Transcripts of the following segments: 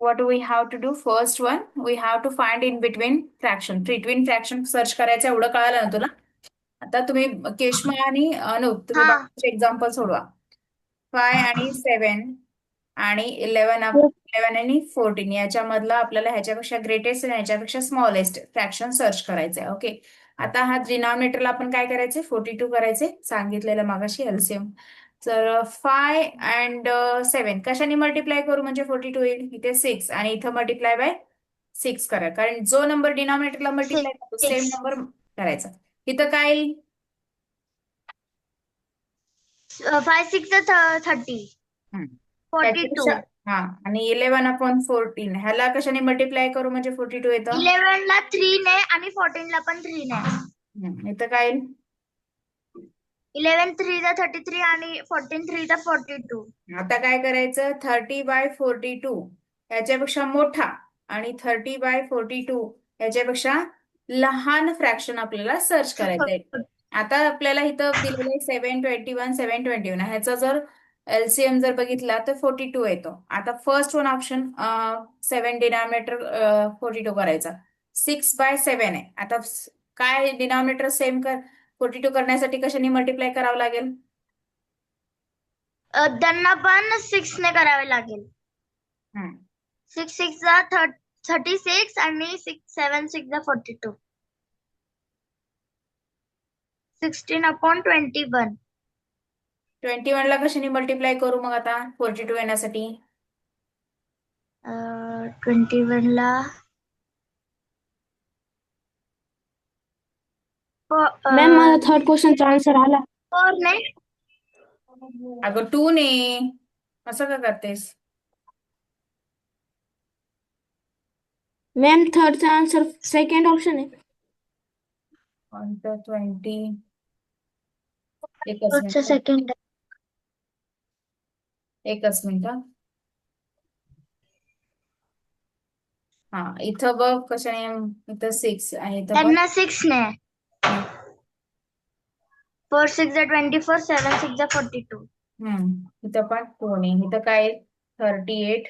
what do we have to do? First one, we have to find in between fraction. Between fraction search करायचं, एवढं कळालं ना तुला? आता तुम्ही केशमा आणि अनुप तुम्ही हा बाकीचे एक्झाम्पल सोडवा. 5 आणि 7 आणि 11 आणि 14 याच्यामधलं आपल्याला ह्याच्यापेक्षा ग्रेटेस्ट आणि ह्याच्यापेक्षा स्मॉलेस्ट फ्रॅक्शन सर्च करायचंय. ओके, आता हा डिनॉमिनेटरला आपण काय करायचंय? 42 करायचे, सांगितलेलं मागाशी एलसीएम. तर 5 अँड 7 कशाने मल्टिप्लाय करू म्हणजे 42 येईल? इथे 6 आणि इथं मल्टिप्लाय बाय 6 करा, कारण जो नंबर डिनॉमिनेटरला मल्टिप्लाय करतो सेम 6 नंबर करायचा. इथं काय येईल? 5 6 30 हम्म. 42. त्याच्यापेक्षा हा, आणि 11/14 ह्याला कशाने मल्टिप्लाय करू म्हणजे 42 येतं? 11 ला 3 ने आणि 14 ला पण 3 ने. इथं काय येईल? 11 3 ला 33 आणि 14 3 ला 42. आता काय करायचं? 30/42 याच्यापेक्षा मोठा आणि 30/42 याच्यापेक्षा लहान फ्रॅक्शन आपल्याला सर्च करायचंय. आता आपल्याला इथं दिलेलं आहे 721 721, ह्याचा जर एलसीएम जर बघितला तर 42 येतो. आता फर्स्ट वन ऑप्शन 7 डिनॉमिनेटर 42 करायचा. 6/7 आहे. आता काय डिनॉमिनेटर सेम 42 करण्यासाठी कशाने मल्टिप्लाय करावं लागेल? त्यांना पण 6 ने करावे लागेल. 6 6 ला 36 आणि 7 6 ला 42. 16/21. 21 ला कशाने मल्टिप्लाय करू मग आता 42 येण्यासाठी? 21 ला मॅम मला थर्ड क्वेश्चनचा आन्सर आला. 4 ने. अगं 2 ने असं का करतेस? मॅम थर्डचा आन्सर सेकंड ऑप्शन आहे. 20 एकच मिनिट, सेकंड. एकच मिनिट. हा, इथं बघ कशाने, इथं 6 आहे, इथं बघ. त्यांना 6 ने. 4 6 ला 24 7 6 ला 42. इथं पण 2 ने. इथं काय? 38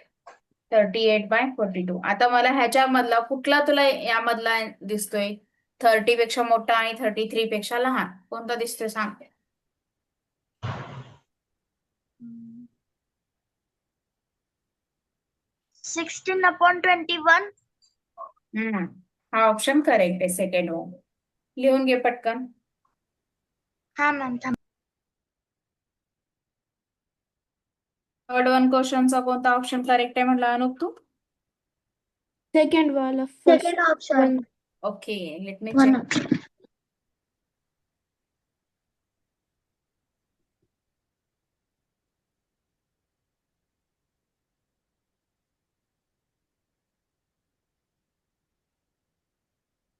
38/42. आता मला ह्याच्यामधला कुठला तुला यामधला दिसतोय 30 पेक्षा मोठा आणि 33 पेक्षा लहान? कोणता दिसतोय सांग? 16/21. हा ऑप्शन करेक्ट आहे, सेकंड वन. लिहून घे पटकन. हा मॅम. थर्ड वन क्वेश्चनचा कोणता ऑप्शन करेक्ट आहे म्हटलं अनुप तू? सेकंड वाला second first option. One. Okay, let me check.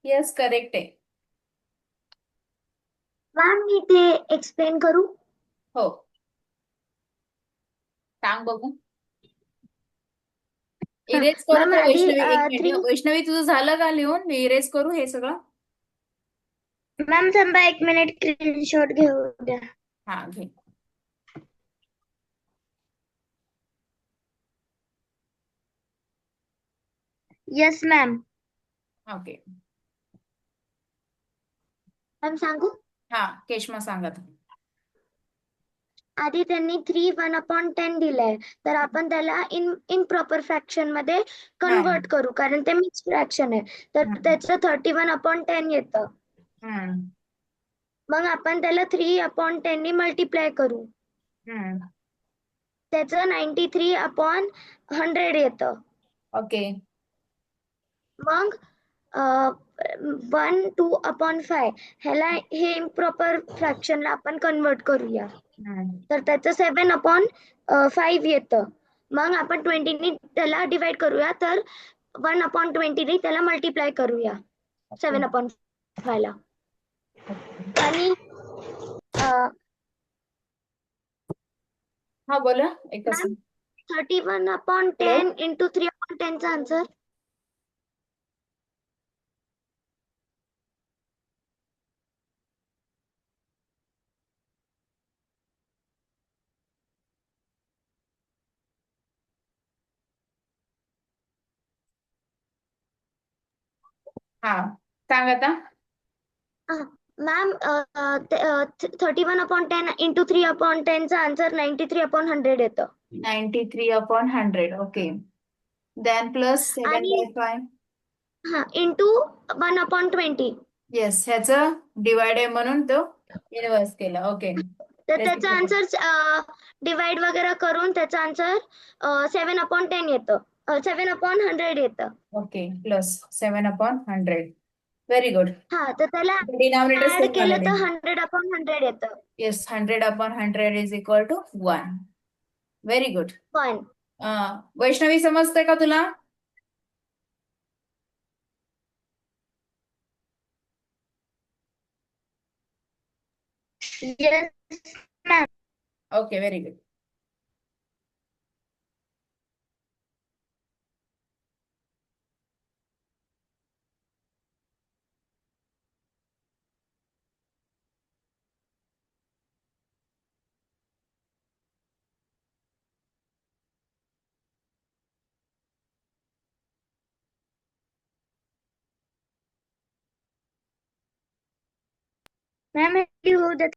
Yes, correct आहे. मॅम मी ते एक्सप्लेन करू? हो, सांग बघू. इरेज करू मॅम का आधी वैष्णवी? एक 3. मिनिट, वैष्णवी तुझं झालं का लिहून? मी इरेज करू हे सगळं? मॅम थांबा 1 मिनिट, स्क्रीनशॉट घेऊ द्या. हा, घे. Yes ma'am. ओके, मॅम सांगू? हा केशमा सांगा. आधी त्यांनी 3 1/10 दिलंय, तर आपण त्याला इनप्रॉपर फ्रॅक्शन मध्ये कन्वर्ट करू, कारण ते मिक्स फ्रॅक्शन आहे. तर त्याचं 31/10 येतं. मग आपण त्याला 3/10 ने मल्टिप्लाय करू, त्याचं 93/100 येतं. ओके, मग 1 2/5 ह्याला हे इम्प्रॉपर फ्रॅक्शनला आपण कन्वर्ट करूया, तर त्याचं 7/5 येतं. मग आपण 20 ने त्याला डिवाइड करूया, तर 1/20 ने त्याला मल्टिप्लाय करूया 7/5 ला. आणि हा बोला. एकच मॅम 31/10 इंटू 3/10 चा आन्सर. हा सांग आता. मॅम 31/10 इंटू 3/10चा आन्सर 93/100 येतं. 93/100. Okay. Then plus 7/5. Into 1/20. Yes, ह्याचं डिवाइड आहे म्हणून तो इनवर्स केला. ओके. तर त्याचा आन्सर डिवाइड वगैरे करून त्याचा आन्सर 7/10 येतं. 7/100 येतं. Okay, plus 7/100. Very good. तर त्याला डिनॉमिनेटर ऍड सेम केलं आलेले. तर 100/100 येतं. Yes, 100/100 is equal to 1. Very good. 1. वैष्णवी, समजतंय का तुला? Yes ma'am. Okay, very good. Ma'am लिहू देत.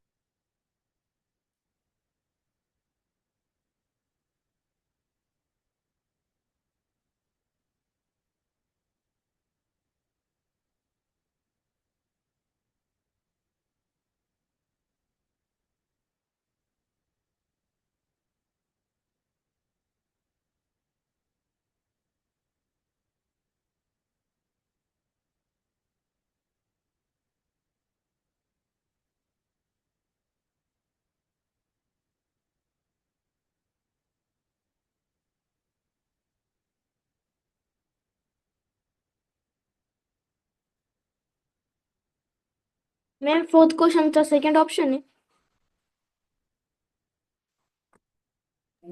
मॅम फोर्थ क्वेश्चनचा सेकंड ऑप्शन आहे.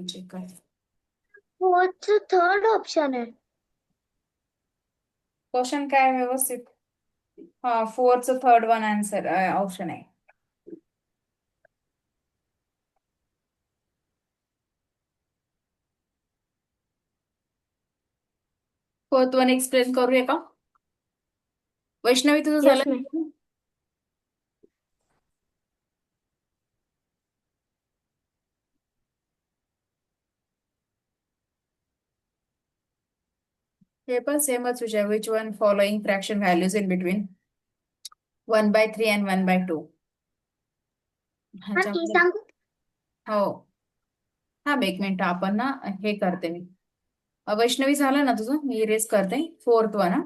चेक कर. फोर्थ थर्ड ऑप्शन आहे. क्वेश्चन काय व्यवस्थित? हा, फोरचं थर्ड वन आन्सर ऑप्शन आहे. फोर्थ वन एक्सप्लेन करूया का? वैष्णवी, तुझं येस मॅम. झालं? हे पण सेमच विचार. Which one following fraction values in between 1/3 and 1/2. ती ह्याच्यामध्ये सांगू. हो. हा, एक मिनिट, आपण ना हे करते मी. वैष्णवी, झालं ना तुझं? मी इरेज करते फोर्थ वन. हा.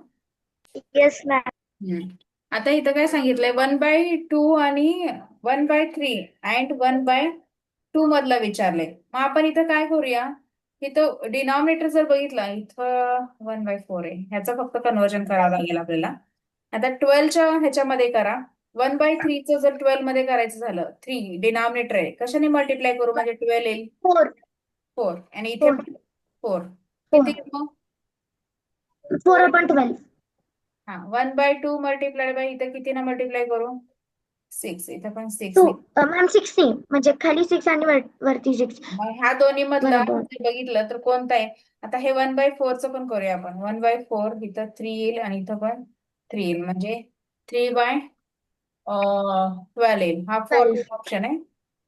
Yes ma'am. आता इथं काय सांगितलंय? 1/2 आणि 1/3 अँड 1/2 मधला विचारलंय. मग आपण इथं काय करूया? इथं डिनॉमिनेटर जर बघितलं, इथं 1/4 आहे. ह्याचं फक्त कन्वर्जन करावं लागेल आपल्याला. आता 12च्या ह्याच्यामध्ये करा. 1/3चं जर 12 मध्ये करायचं झालं, 3 डिनॉमिनेटर आहे, कशाने मल्टिप्लाय करू म्हणजे 12 येईल? 4. 4. आणि इथे पण 4. किती 4. मग? 4/12. हा, 1/2 मल्टिप्लाइड बाय इथं किती ना मल्टिप्लाय करू? 6. इथं पण 6. 2. मॅम 16 म्हणजे खाली 6 आणि वरती 6. मग ह्या दोन्ही मधला बरोबर. जर बघितलं तर कोणता आहे? आता हे 1/4चं पण करूया आपण. 1/4 इथं 3 येईल आणि इथं पण 3 येईल, म्हणजे 3/12 येईल. हा फोर्थ 12. ऑप्शन आहे.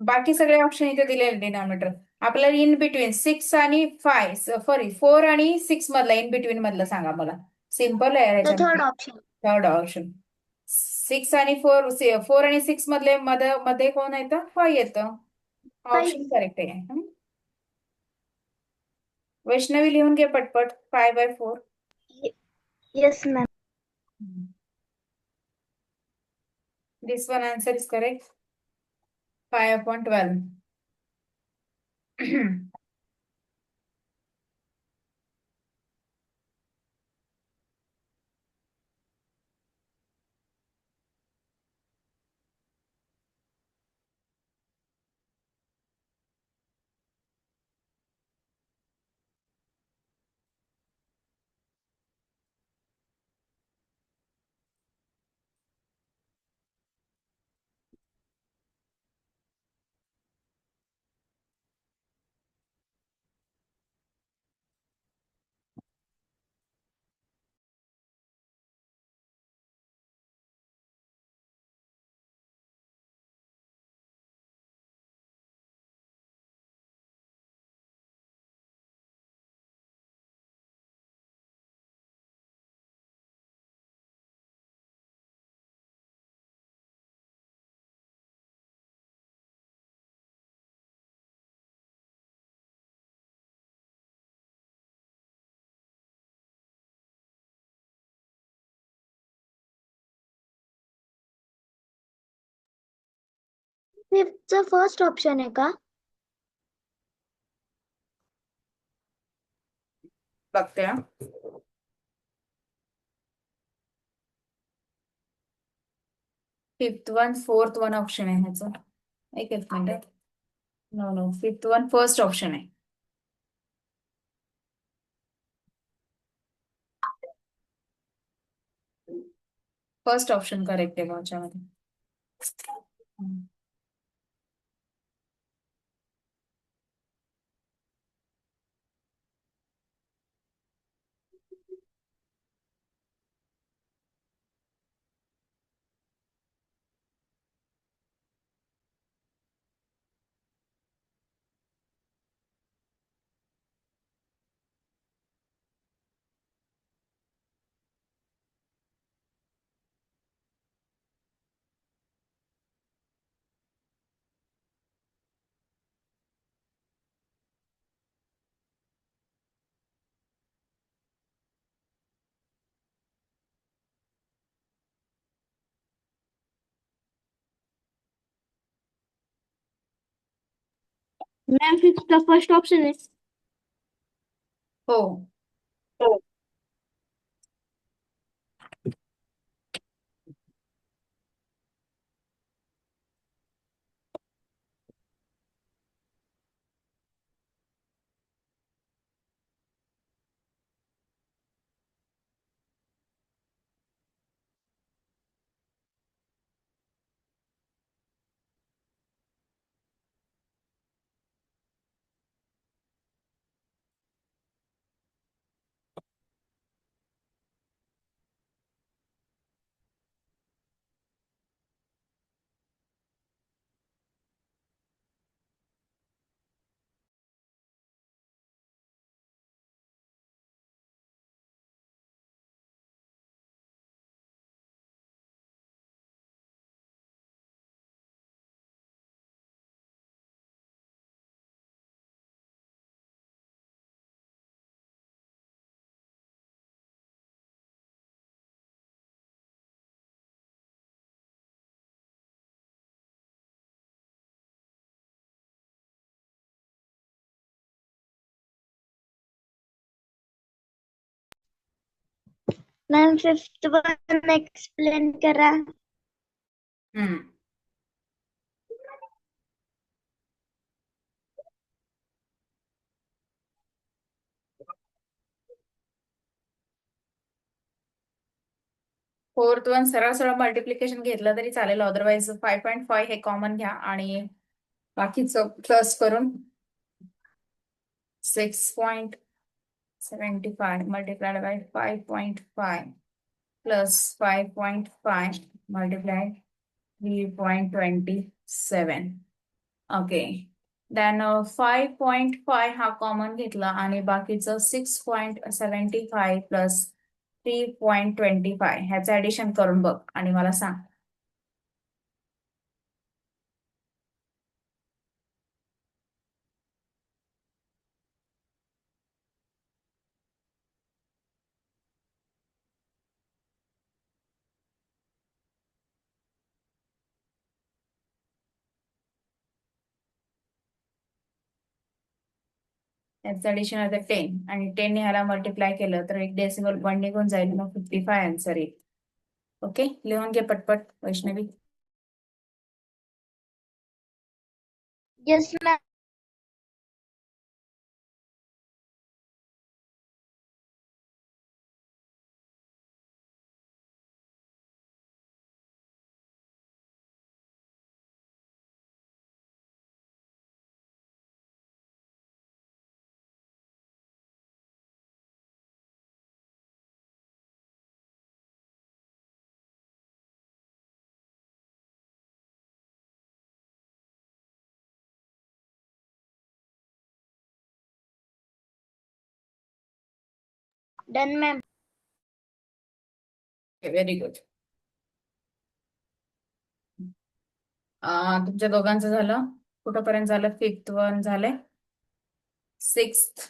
बाकी सगळे ऑप्शन इथे दिलेले डिनॉमिनेटर. आपल्याला इन बिटवीन 6 आणि 5, सॉरी 4 आणि 6 मधला, इन बिटवीन मधला सांगा मला. सिम्पल आहे द थर्ड ह्याच्यामध्ये. ऑप्शन. Third option. 6 आणि 4 आणि 6 मधले मध्ये मध्ये कोण येतं? 5 येतं. ऑप्शन 5. करेक्ट आहे. वैष्णवी, लिहून घे पटपट. 5/4. Yes ma'am. This one answer is correct. 5/12. फिफ्थचं फर्स्ट ऑप्शन आहे का? बघते हा. Fifth one fourth one option आहे ह्याचं. एक minute. No no, fifth one first option आहे. फर्स्ट ऑप्शन करेक्ट आहे याच्यामध्ये. मॅम फिफ्थचा फर्स्ट ऑप्शन आहे. हो. मॅम फिफ्थ वन एक्सप्लेन करा. हम्म. फोर्थ वन सरळ सरळ मल्टिप्लिकेशन घेतलं तरी चालेल, अदरवाईज 5.5 हे कॉमन घ्या आणि बाकीचं प्लस करून 6.75 multiplied by 5.5 plus 5.5 multiplied 3.27. Okay. Then 5.5 हा कॉमन घेतला आणि बाकीचं 6.75 प्लस 3.25 ह्याचं ऍडिशन करून बघ आणि मला सांग. याचं ऍडिशन आहे 10 आणि 10 ह्याला मल्टिप्लाय केलं तर एक डेसिमल 1 निघून जाईल, मग 55 आन्सर येईल. ओके, लिहून घे पटपट Vaishnavi. Yes ma'am. Done ma'am. Very good. तुमच्या दोघांचं झालं. कुठंपर्यंत झालं? फिफ्थ वन झालंय. Sixth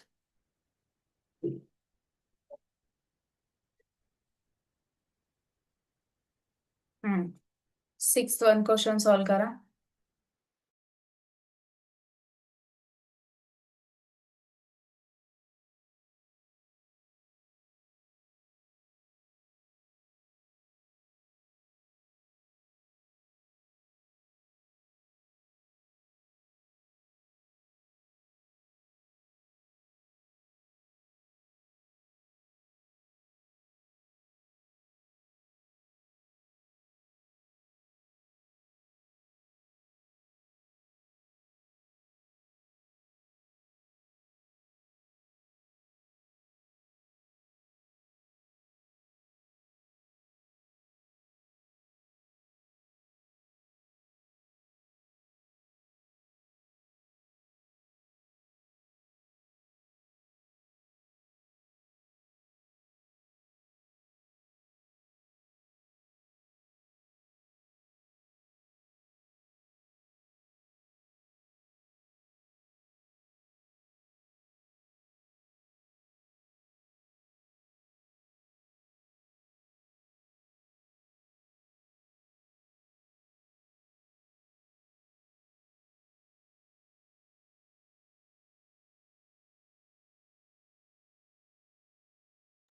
sixth one question solve करा.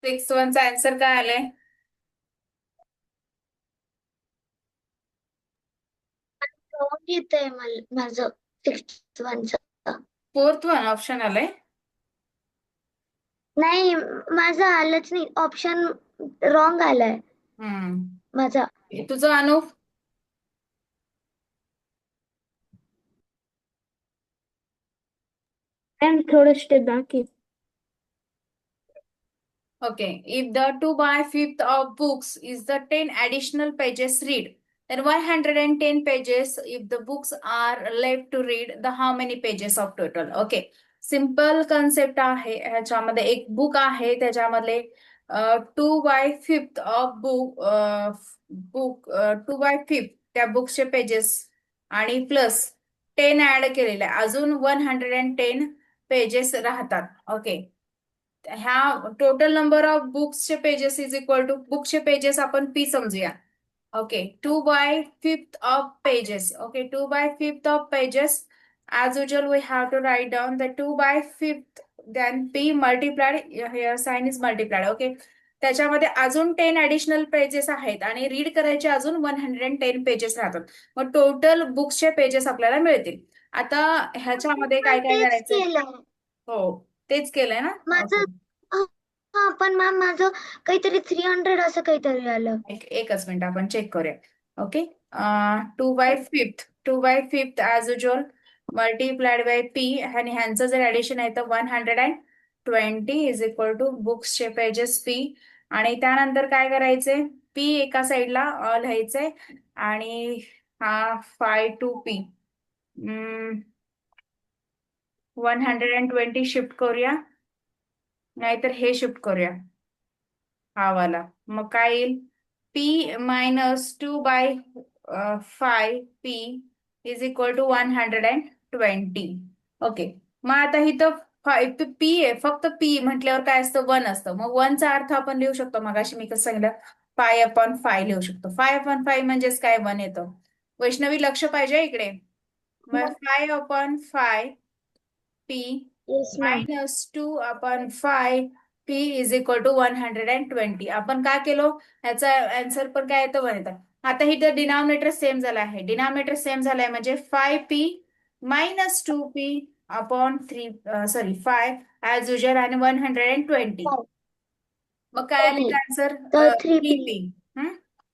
6-1चा आन्सर काय आलाय? रॉंग येतंय माझं 6-1चं. 4th 1 ऑप्शन आलंय. नाही, माझं आलंच नाही, ऑप्शन रॉंग आलाय माझा. तुझं अनु? मॅम थोडं स्टेप बाकी. Okay. If the 2/5 of books is the 10 additional pages read, then 110 pages if the books are left to read, the how many pages of total? Okay. Simple concept आहे ह्याच्यामध्ये. एक book आहे त्याच्यामधले 2/5 of book 2/5 त्या बुकचे pages आणि plus 10 add केलेले अजून 110 पेजेस राहतात. ओके. ह्या टोटल नंबर ऑफ बुक्सचे पेजेस इज इक्वल टू बुकचे पेजेस आपण पी समजूया. Okay. 2/5 of pages. Okay. 2/5 of pages. As usual, we have to write down the 2/5 then p multiplied. Here sign is multiplied. Okay. त्याच्यामध्ये अजून 10 additional pages आहेत आणि read करायचे अजून 110 pages राहतात. मग टोटल बुक्सचे पेजेस आपल्याला मिळतील. आता ह्याच्यामध्ये काय काय तेच करायचंय? केलंय हो, तेच केलंय ना. माझं. ओके. हा, पण मॅम माझं काहीतरी 300 असं काहीतरी आलं. एकच मिनिट आपण चेक करूया. Okay. 2/5 as usual multiplied by P आणि ह्यांचं जर ऍडिशन आहे तर 120 इज इक्वल टू बुक्सचे पेजेस पी. आणि त्यानंतर काय करायचंय? पी एका साईडला लिहायचंय आणि हा 5 to p 120 शिफ्ट करूया, नाहीतर हे शिफ्ट करूया हा वाला. मग काय येईल? p minus 2/5 p is equal to 120. Okay. मग आता इथं पी आहे, फक्त पी म्हटल्यावर काय असतं? 1 असतं. मग 1चा अर्थ आपण लिहू शकतो. मगाशी मी कसं सांगितलं, 5/5 लिहू शकतो. 5/5 म्हणजेच काय? 1 येतं. वैष्णवी लक्ष पाहिजे इकडे. मग 5/5 p yes ma'am. Minus 2/5 p is equal to 120. आपण काय केलो? ह्याचा आन्सर पण काय येतं? 1 येतं. आता इथं डिनॉमिनेटर सेम झाला आहे. डिनॉमिनेटर सेम झालाय म्हणजे 5p minus 2p upon 3 sorry 5 as usual आणि 120. मग काय आले ओके. आन्सर? तर 3p 3p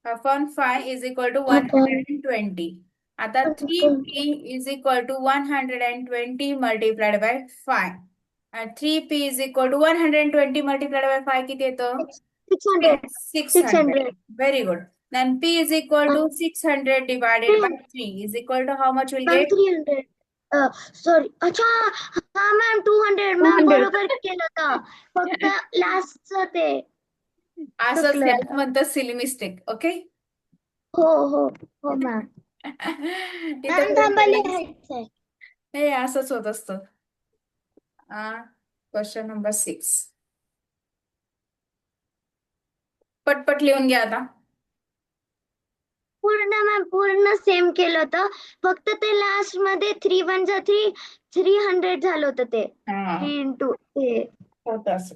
upon 5 is equal to upon 120. आता 3p is equal to 120 multiplied by 5. 3p is equal to 120 multiplied by 5 किती येतं? 600. 600. Very good. Then p is equal to 600 divided by 3 is equal to how much we'll ma'am get? 300. Sorry, अच्छा. हा ma'am 200. Ma'am 200. बरोबर केलं होतं, फक्त लास्टचं ते असंच चुकलं. याला म्हणतात सिली मिस्टेक. ओके. हो हो हो मॅम. तिथं मॅम करून थांबा, लगेच लिहायचंय. हे असंच होत असतं. क्वेश्चन नंबर 6 पटपट लिहून घ्या आता. पूर्ण सेम केलं होतं, फक्त ते लास्ट मध्ये 3 1 300 झालं होतं ते. 3 इंटू ते. होत असं.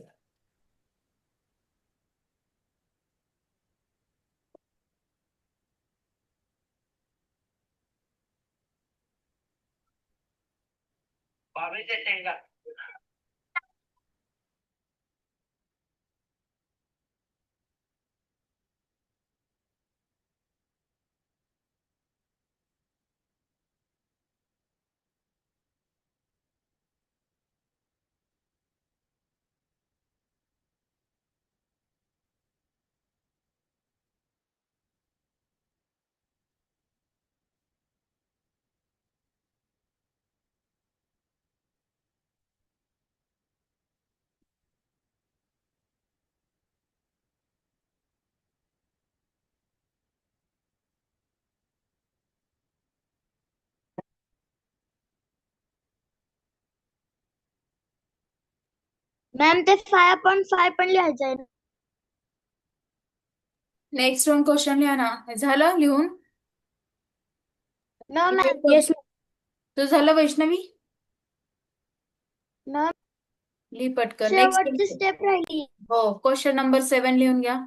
मॅम ते 5/5 पण लिहायचंय. नेक्स्ट वन क्वेश्चन लिहा ना. झालं लिहून? No ma'am. येस तुझं झालं वैष्णवी? मॅम लिही पटकन. शेवटची नेक्स्ट. स्टेप राहिली. हो, क्वेश्चन नंबर 7 लिहून घ्या.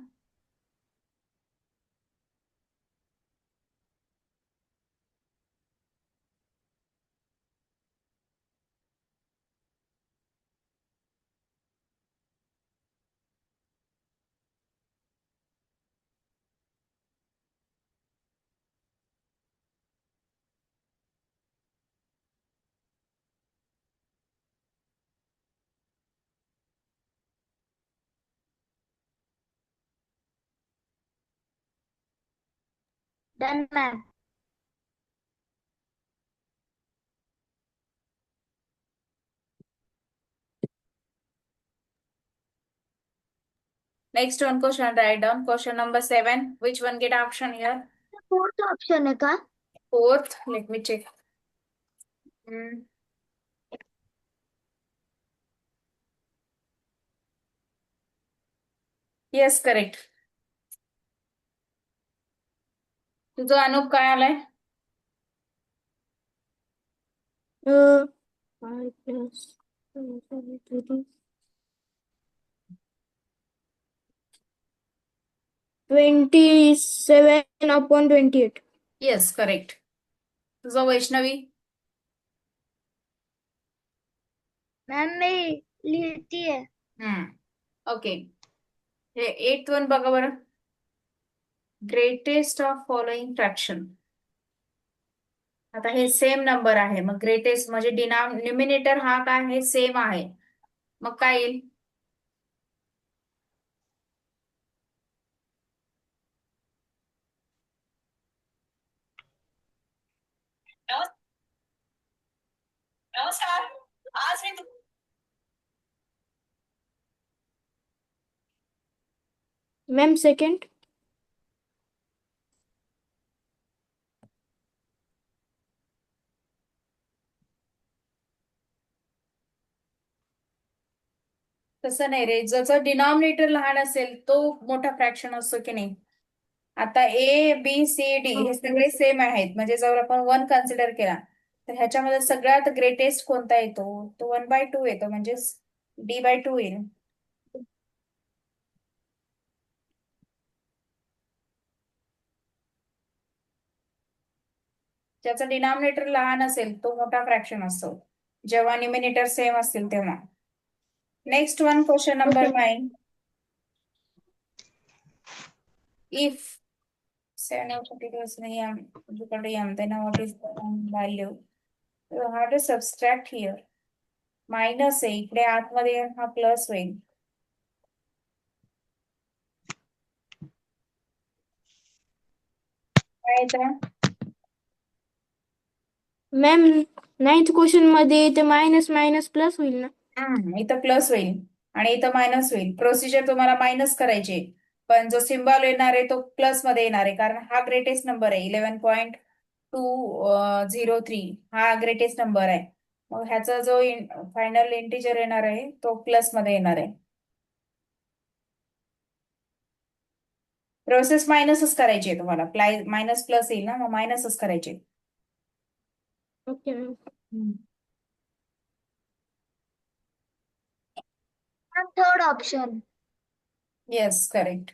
Done ma'am. Next one question, write down question number 7. Which one get option here? Fourth option आहे का? Fourth, let me check. Hmm. Yes, correct. तुझं अनुप काय आलाय? 5 plus 27/28. Yes, correct. तुझं वैष्णवी? मॅम मी लिहितीये. ओके. हे 8th वन बघा बरं. Greatest of following fraction. आता हे सेम नंबर आहे, मग ग्रेटेस्ट म्हणजे न्युमिनेटर हा काय आहे? सेम आहे. मग काय येईल? नमस्कार. आज मी मॅम सेकंड. तसं नाही रे, ज्याचा डिनॉमिनेटर लहान असेल तो मोठा फ्रॅक्शन असतो की नाही. आता ए बी सी डी हे सगळे सेम आहेत, म्हणजे जर आपण 1 कन्सिडर केला तर ह्याच्यामध्ये सगळ्यात ग्रेटेस्ट कोणता येतो? तो 1/2 येतो, म्हणजे D/2 येईल. ज्याचा डिनॉमिनेटर लहान असेल तो मोठा फ्रॅक्शन असतो, जेव्हा न्युमिनेटर सेम असतील तेव्हा. Next one, question number 9. If 7/32 is equal to m, then what is the value? You have to subtract here. Minus आहे इकडे, आतमध्ये हा प्लस होईल. काय येतं? मॅम 9th क्वेश्चन मध्ये ते मायनस मायनस प्लस होईल ना? इथं प्लस होईल आणि इथं मायनस होईल. प्रोसिजर तुम्हाला मायनस करायचे, पण जो सिम्बॉल येणार आहे तो प्लस मध्ये येणार आहे, कारण हा ग्रेटेस्ट नंबर आहे. 11.203 हा ग्रेटेस्ट नंबर आहे. मग ह्याचा जो फायनल इंटिजर येणार आहे तो प्लस मध्ये येणार आहे. प्रोसेस मायनसच करायची आहे तुम्हाला. मायनस प्लस येईल ना, मग मायनसच करायचे. Okay ma'am. Third option. Yes, correct.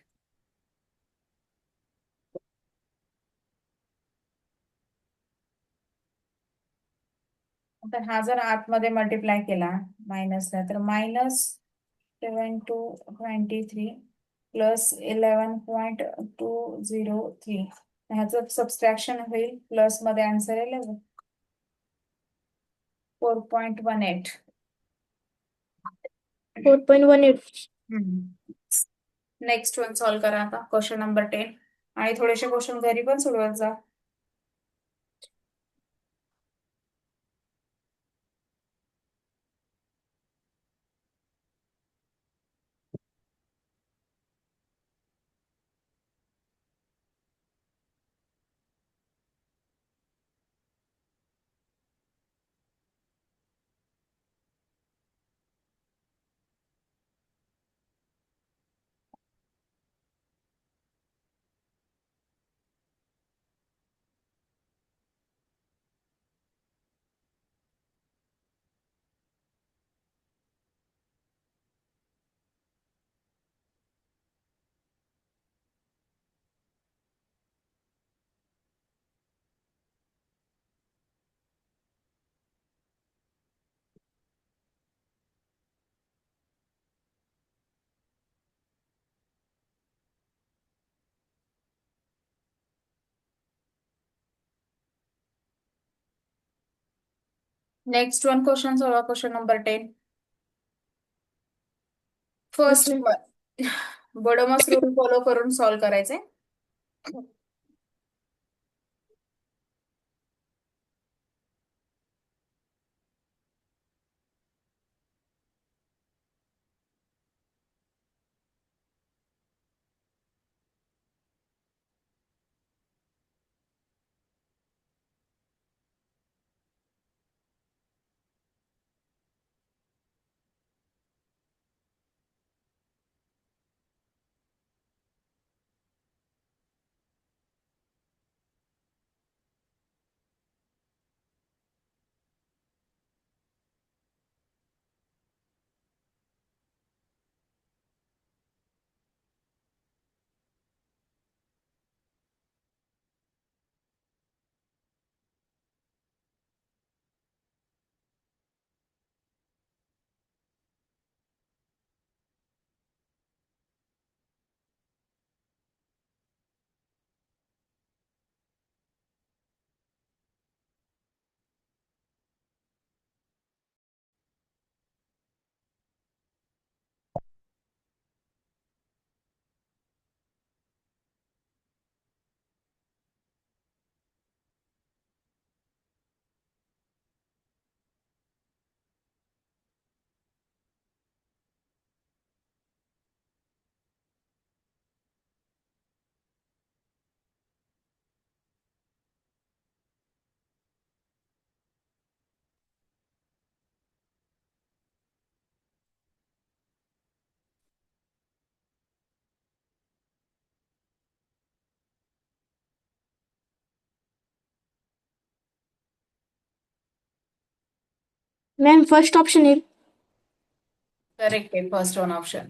तर हा जर आतमध्ये मल्टिप्लाय केला मायनसला, तर -7/223 प्लस 11.203 ह्याचं सबस्ट्रॅक्शन होईल. प्लस मध्ये आन्सर येईल 4.18. 4.18. नेक्स्ट वन सॉल्व करा आता, क्वेश्चन नंबर 10. आणि थोडेसे क्वेश्चन घरी पण सोडवत जा. नेक्स्ट वन क्वेश्चन सोडवा, क्वेश्चन नंबर 10. फर्स्ट Okay. One BODMAS rule follow करून सॉल्व्ह करायचे. मॅम फर्स्ट ऑप्शन येईल. करेक्ट आहे फर्स्ट वन ऑप्शन.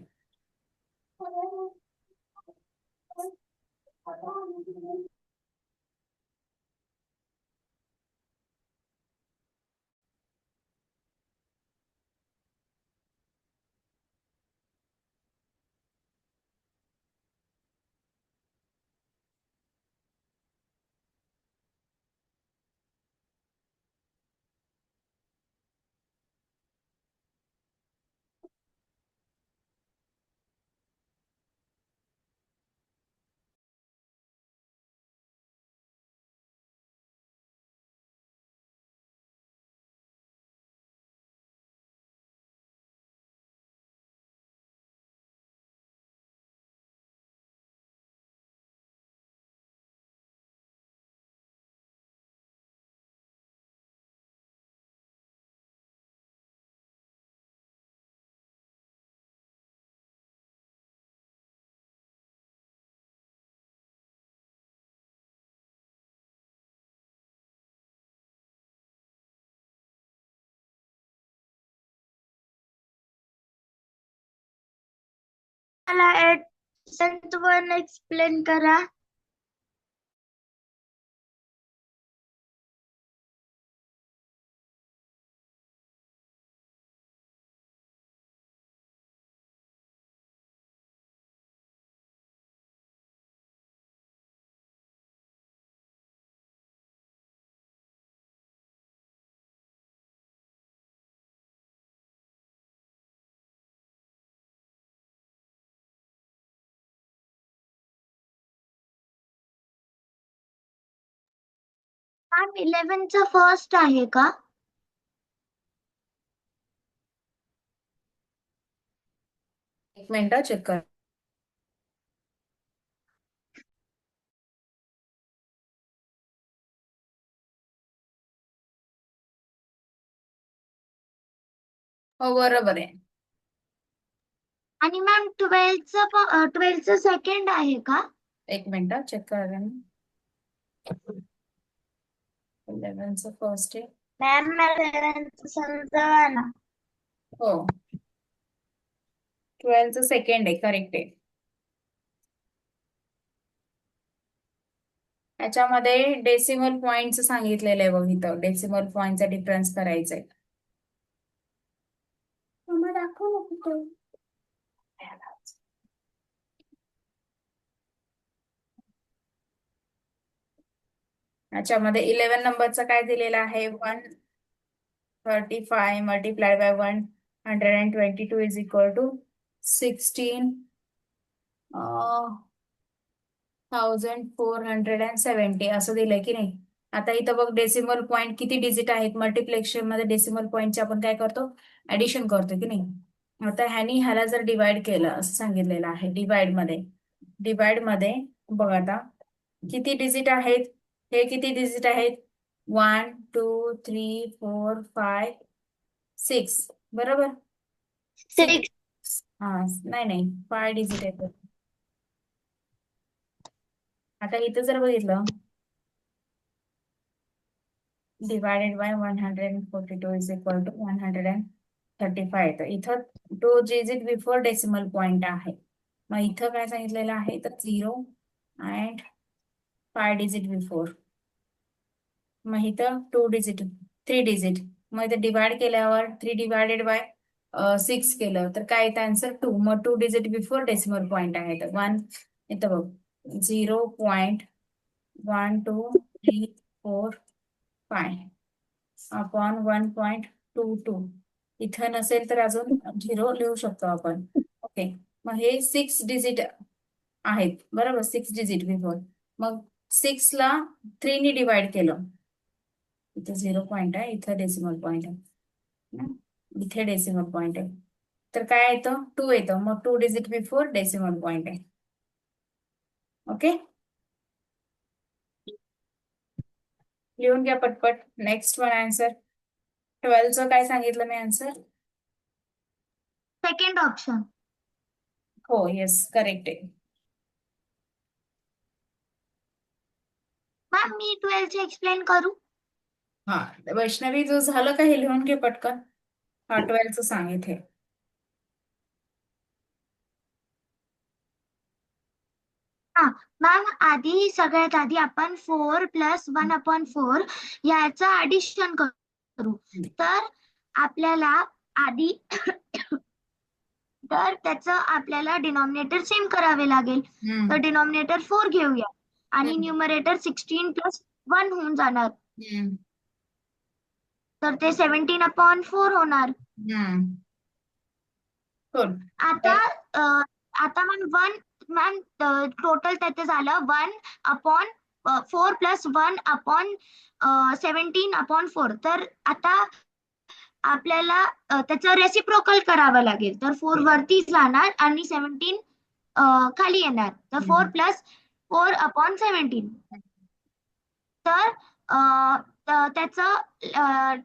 मला एडजंट वन एक्सप्लेन करा. मॅम 11चा फर्स्ट आहे का? एक मिनिट चेक कर. हो बरोबर आहे. आणि मॅम 12चं सेकंड आहे का? एक मिनिट चेक करा. 11चं फर्स्ट आहे. मॅम मला 11चं समजावा ना. हो 12चं सेकंड आहे. करेक्ट आहे. याच्यामध्ये डेसिमल पॉइंट सांगितलेलं आहे बघ इथं. डेसिमल पॉइंटचा डिफरन्स करायचा आहे. मम्मा दाखव ना कुठं. याच्यामध्ये 11 नंबरचं काय दिलेलं आहे 1 35 multiplied by 122 is equal to 16,470 असं दिलंय की नाही. आता इथं बघ डेसिमल पॉईंट किती डिजिट आहेत. मल्टिप्लेक्शन मध्ये डेसिमल पॉईंटचे आपण काय करतो, ऍडिशन करतो की नाही. आता ह्याला जर डिवाइड केलं असं सांगितलेलं आहे. डिवाइड मध्ये बघ आता किती डिजिट आहेत, हे किती डिजिट आहेत, 1 2 3 4 5 6 बरोबर. 6. हा नाही 5 डिजिट आहेत. आता इथं जर बघितलं divided by 142 is equal to 135 येतं. इथं 2 डिजिट बिफोर डेसिमल पॉइंट आहे. मग इथं काय सांगितलेलं आहे तर 0 अँड 5 डिजिट बिफोर. मग इथं 2 डिजिट 3 डिजिट. मग इथं डिवाइड केल्यावर 3 डिवायडेड बाय 6 केलं तर काय येतं आन्सर 2. मग 2 डिजिट बिफोर डेसिमल पॉइंट आहे तर 1 इथं बघ 0.1234 अपॉन 1.22. इथं नसेल तर अजून 0 लिहू शकतो आपण. ओके. मग हे 6 डिजिट आहेत बरोबर, 6 डिजिट बिफोर. मग 6 ला 3 ने डिवाइड केलं. इथे 0 पॉइंट आहे, इथं डेसिमल पॉइंट आहे, इथे डेसिमल पॉइंट आहे. तर काय येतं 2 येतं. मग 2 डिजिट बिफोर डेसिमल पॉइंट आहे. ओके, लिहून घ्या पटपट. नेक्स्ट वन आन्सर 12चं काय सांगितलं मी आन्सर. Second option. हो येस करेक्ट आहे. मॅम मी 12चे एक्सप्लेन करू. हा वैष्णवी जो झालं का हे लिहून घे पटकन. हा 12चं सांग इथे. हा मॅम सगळ्यात आधी आपण 4 प्लस 1/4 याचं ऍडिशन करू. तर आपल्याला आधी तर त्याचं आपल्याला डिनॉमिनेटर सेम करावे लागेल. तर डिनॉमिनेटर 4 घेऊया आणि न्यूमरेटर 16 प्लस 1 होऊन जाणार. तर ते 17/4 होणार. गुड. आता मॅम टोटल त्याचं झालं 1/4 प्लस 1/17/4. तर आता आपल्याला त्याचं रेसिप्रोकल करावं लागेल. तर 4 वरती जाणार आणि 17 खाली येणार. तर 4 प्लस 4/17. तर त्याचं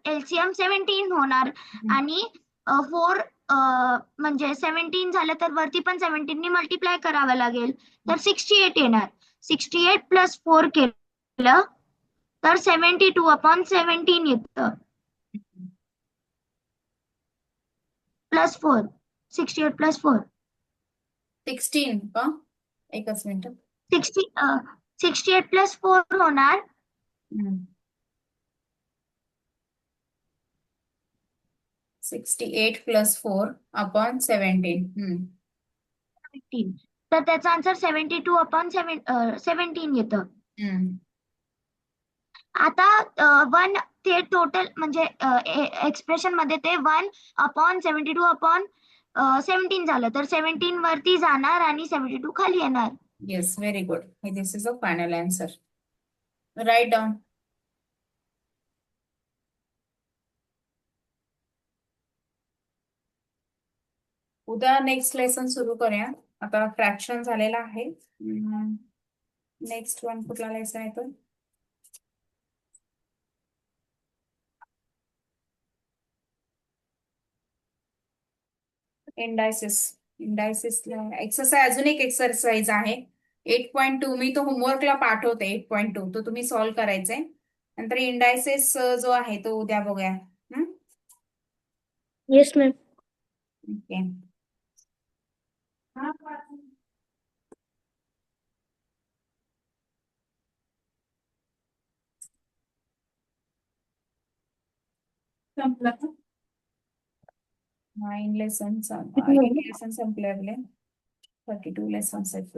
एलसीएम 17 होणार आणि 4 म्हणजे 17 झालं तर वरती पण 17 ने मल्टिप्लाय करावं लागेल. तर 68 येणार. 68 प्लस 4 केलं तर 72/17 येतं. प्लस 4 68 प्लस 4 16 का, एकच मिनिट. 68 प्लस 4 होणार. 68 प्लस 4/17. तर त्याचा आन्सर 72/17 येतं. आता 1 ते टोटल म्हणजे एक्सप्रेशन मध्ये ते 1/72/17 झालं. तर 17 वरती जाणार आणि 72 खाली येणार. Yes very good. This is a final answer. Right down. उद्या नेक्स्ट लेसन सुरू करूया. आता फ्रॅक्शन झालेला आहे. नेक्स्ट वन कुठला लेसन आहे तो, इंडायसिस. एक्सरसाइज, अजून एक एक्सरसाइज आहे 8.2. मी तो होमवर्कला पाठवते. 8.2 तो तुम्ही सॉल्व्ह करायचंय. नंतर इंडायसिस जो आहे तो उद्या बघूया. Yes ma'am. ओके. संपला का? 9 लेसन संपले आपले. 32 लेसन्स आहेत.